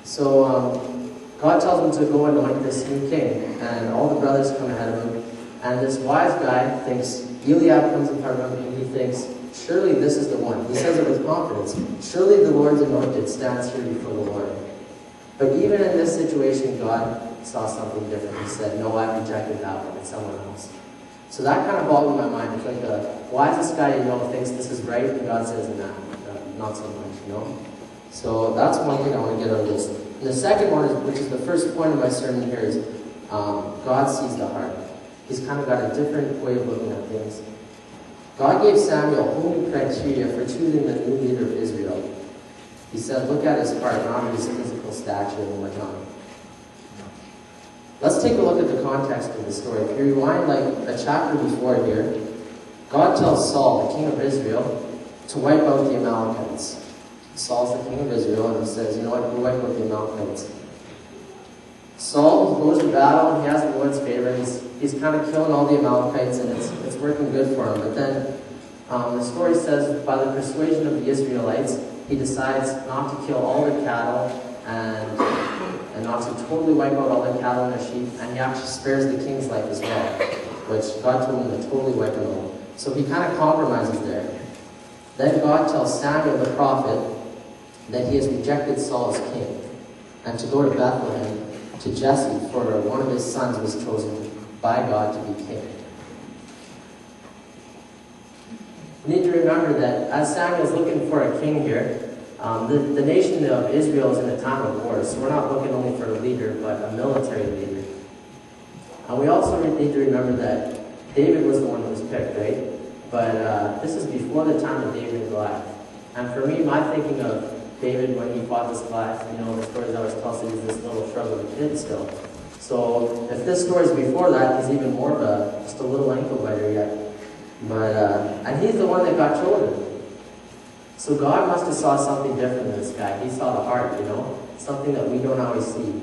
So God tells him to go anoint this new king, and all the brothers come ahead of him. And this wise guy thinks, Eliab comes in front of him, and he thinks, surely this is the one. He says it with confidence. Surely the Lord's anointed stands here before the Lord. But even in this situation, God saw something different. He said, no, I rejected that one. It's someone else. So that kind of boggled my mind. It's like the wisest guy thinks this is right, and God says, nah, not so much, So that's one thing I want to get out of this. And the second one, which is the first point of my sermon here, is God sees the heart. He's kind of got a different way of looking at things. God gave Samuel whole new criteria for choosing the new leader of Israel. He said, look at his heart, not his physical stature and whatnot. Let's take a look at the context of the story. If you rewind like a chapter before here, God tells Saul, the king of Israel, to wipe out the Amalekites. Saul's the king of Israel, and he says, you know what, go wipe out the Amalekites. Saul goes to battle, and he has the Lord's favor. He's kind of killing all the Amalekites, and it's working good for him. But then the story says, by the persuasion of the Israelites, he decides not to kill all their cattle and not to totally wipe out all their cattle and their sheep, and he actually spares the king's life as well, which God told him to totally wipe them out. So he kind of compromises there. Then God tells Samuel the prophet that he has rejected Saul as king, and to go to Bethlehem to Jesse, for one of his sons was chosen by God to be king. We need to remember that as Samuel's looking for a king here, the nation of Israel is in a time of war, so we're not looking only for a leader, but a military leader. And we also need to remember that David was the one who was picked, right? But this is before the time of David and Goliath. And for me, my thinking of David when he fought this Goliath, the stories I was told, he's this little shrub of a kid still. So if this story is before that, he's even more of just a little ankle biter yet. But and he's the one that got chosen. So God must have saw something different in this guy. He saw the heart, something that we don't always see.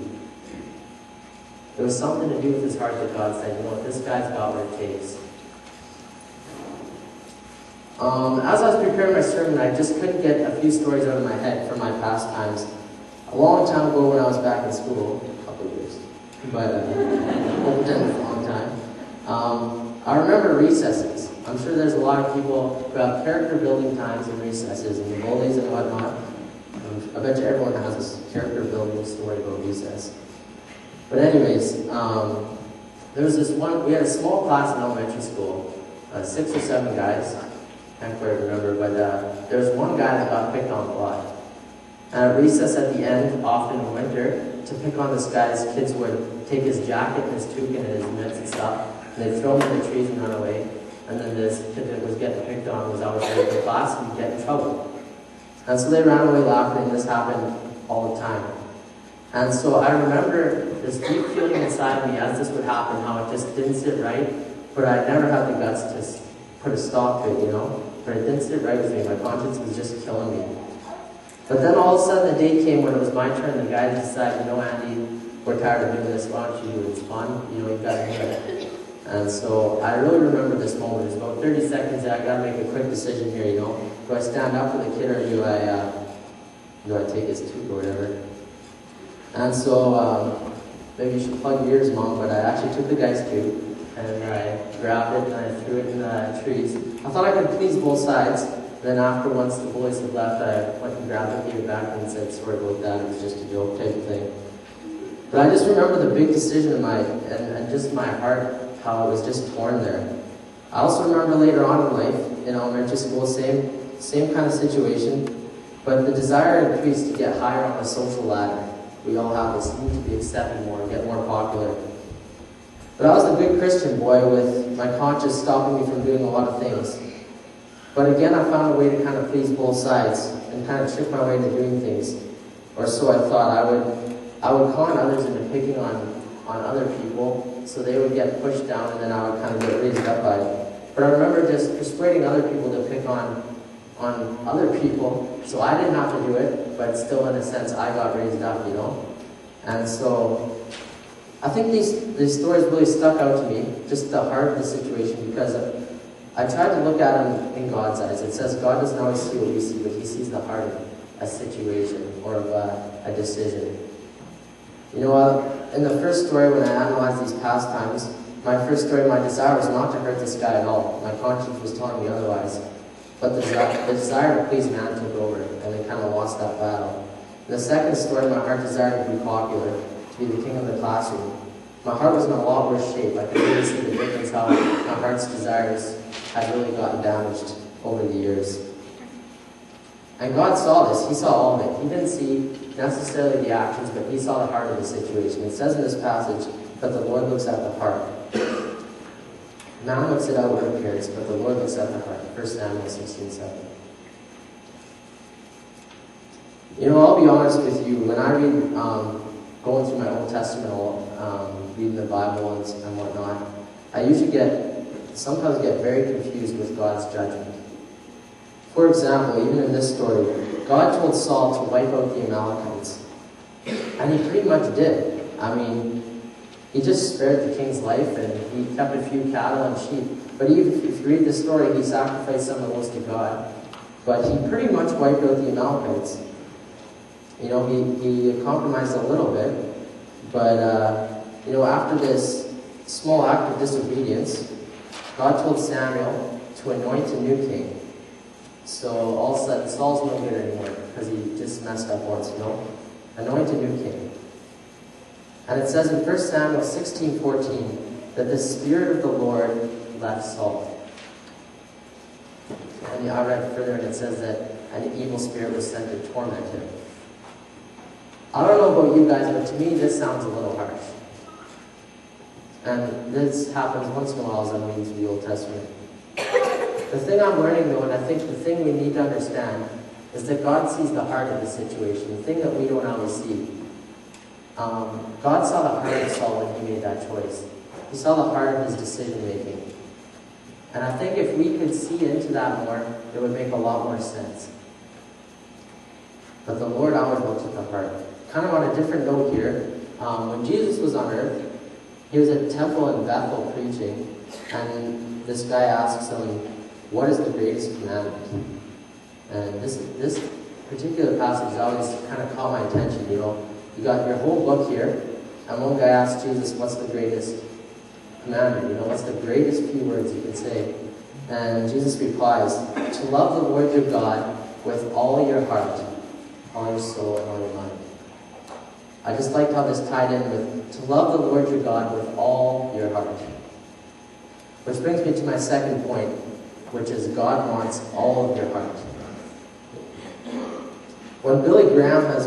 There was something to do with his heart that God said, this guy's got what it takes. As I was preparing my sermon, I just couldn't get a few stories out of my head from my past times. A long time ago when I was back in school, a couple of years, but a long time. I remember recesses. I'm sure there's a lot of people who have character building times in recesses and the bullies and whatnot. I bet you everyone has this character building story about recess. But anyways, there was this one, we had a small class in elementary school, 6 or 7 guys. I can't quite remember, but there was one guy that got picked on a lot. And at recess at the end, often in winter, to pick on this guy's kids would take his jacket and his toque and his mitts and stuff, and they'd throw him in the trees and run away. And then this kid that was getting picked on was always late for class and he'd get in trouble. And so they ran away laughing, and this happened all the time. And so I remember this deep feeling inside me as this would happen, how it just didn't sit right, but I never had the guts to put a stop to it, But it didn't sit right with me. My conscience was just killing me. But then all of a sudden the day came when it was my turn. The guys decided, Andy, we're tired of doing this. Why don't you do it? It's fun. You've got to do it. And so I really remember this moment. It's about 30 seconds that I got to make a quick decision here, Do I stand up for the kid or do I take his toque or whatever? And so maybe you should plug your ears, Mom, but I actually took the guy's toque and I grabbed it and I threw it in the trees. I thought I could please both sides. Then after, once the boys had left, I went and grabbed it, gave it back, and said, sorry about that, it was just a joke type of thing. But I just remember the big decision in and just my heart, how it was just torn there. I also remember later on in life, in elementary school, same kind of situation, but the desire increased to get higher on the social ladder. We all have this need to be accepted more and get more popular. But I was the good Christian boy with my conscience stopping me from doing a lot of things. But again, I found a way to kind of please both sides and kind of trick my way into doing things. Or so I thought. I would con others into picking on other people so they would get pushed down and then I would kind of get raised up by it. But I remember just persuading other people to pick on other people so I didn't have to do it, but still in a sense I got raised up, And so I think these stories really stuck out to me, just the heart of the situation, because I tried to look at them in God's eyes. It says God doesn't always see what we see, but he sees the heart of a situation or of a decision. You know, in the first story, when I analyzed these pastimes, my desire was not to hurt this guy at all. My conscience was telling me otherwise. But the desire to please man took over, and they kind of lost that battle. In the second story, my heart desired to be popular, to be the king of the classroom. My heart was in a lot worse shape. I could really see the difference how my heart's desires had really gotten damaged over the years. And God saw this. He saw all of it. He didn't see necessarily the actions, but he saw the heart of the situation. It says in this passage that the Lord looks at the heart. Man looks at outward appearance, but the Lord looks at the heart. 1 Samuel 16:7. You know, I'll be honest with you. When I read, going through my Old Testament, reading the Bible and whatnot, I usually sometimes get very confused with God's judgment. For example, even in this story, God told Saul to wipe out the Amalekites. And he pretty much did. I mean, he just spared the king's life and he kept a few cattle and sheep. But even if you read the story, he sacrificed some of those to God. But he pretty much wiped out the Amalekites. You know, he compromised a little bit. But, you know, after this small act of disobedience, God told Samuel to anoint a new king. So all of a sudden, Saul's no good anymore because he just messed up once, you know? Anoint a new king. And it says in 1 Samuel 16:14 that the Spirit of the Lord left Saul. And I read further and it says that an evil spirit was sent to torment him. I don't know about you guys, but to me this sounds a little harsh. And this happens once in a while as I'm reading through the Old Testament. The thing I'm learning though, and I think the thing we need to understand, is that God sees the heart of the situation, the thing that we don't always see. God saw the heart of Saul when he made that choice. He saw the heart of his decision making. And I think if we could see into that more, it would make a lot more sense. But the Lord always looks at the heart. Kind of on a different note here, when Jesus was on earth, he was at the temple in Bethel preaching, and this guy asks him, what is the greatest commandment? And this particular passage always kind of caught my attention, you know. You got your whole book here, and one guy asks Jesus, what's the greatest commandment? You know, what's the greatest few words you can say? And Jesus replies, to love the Lord your God with all your heart, all your soul, and all your mind. I just liked how this tied in with to love the Lord your God with all your heart. Which brings me to my second point, which is God wants all of your heart. When Billy Graham has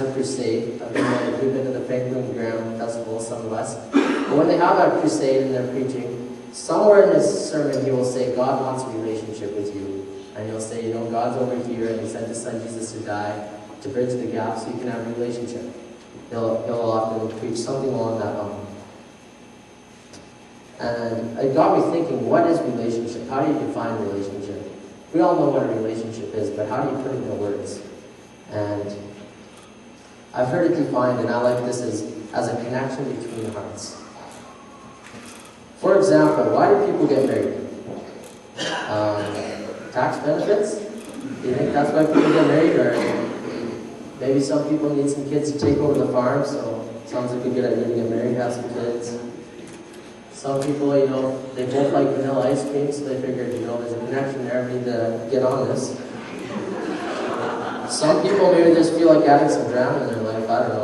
a crusade, we've been to the Franklin Graham Festival, some of us, but when they have a crusade and they're preaching, somewhere in his sermon he will say, God wants a relationship with you. And he'll say, you know, God's over here and he sent his son Jesus to die to bridge the gap so you can have a relationship. He'll often preach something along that line. And it got me thinking, what is relationship? How do you define relationship? We all know what a relationship is, but how do you put it into words? And I've heard it defined, and I like this as a connection between hearts. For example, why do people get married? Tax benefits? Do you think that's why people get married? Or maybe some people need some kids to take over the farm, so it sounds like a good idea to get married, have some kids. Some people, you know, they both like vanilla ice cream, so they figured, you know, there's a connection there, we need to get on this. Some people maybe just feel like adding some drama in their life, I don't